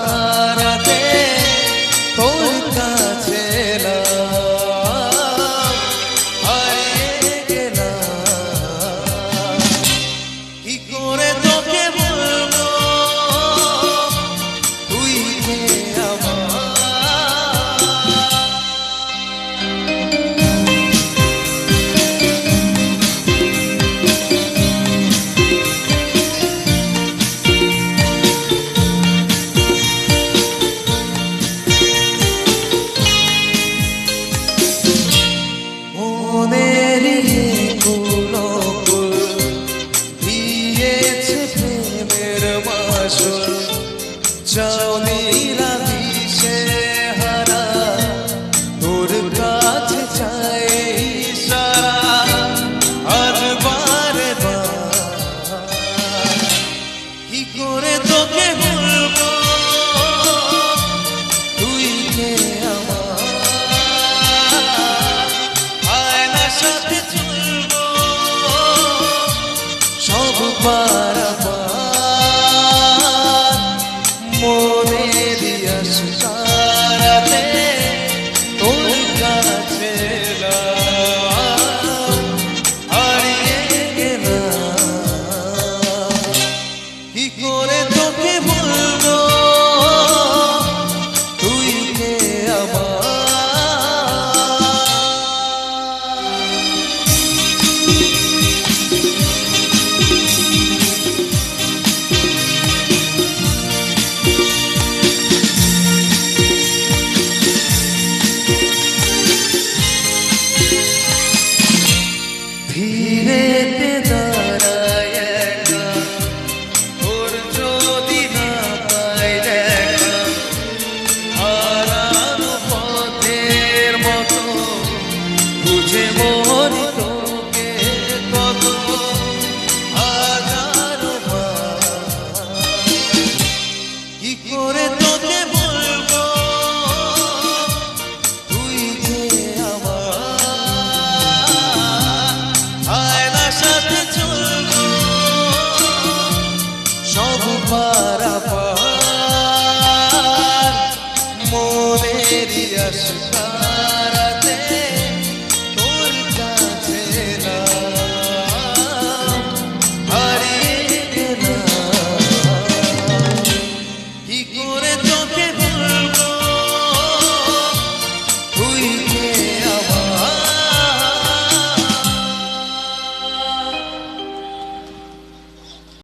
সারাতে তোর কাছে হারিয়ে গেলাম। কি করে তোকে বলবো তুই কে চৌনিরা দিশে হারা তোর কাছে চাই সারা আজ বারে কি করে তোকে বলবো তুই কে আমার আয়নার সাথে চলবো সব পারা মনের সারাতে তোর কাছে হারিয়ে গেলাম। কি করে তোকে বলবো তুই কে আমার। ধীরেতে দাঁড়ায় একা তোর যদি না পাই দেখা হারানো পথের মতো বুঝে মরি তোকে কত হাজারো বার। কি করে তোকে বলবো তুই যে সাথে চলবো সব পারাপার মনের আশা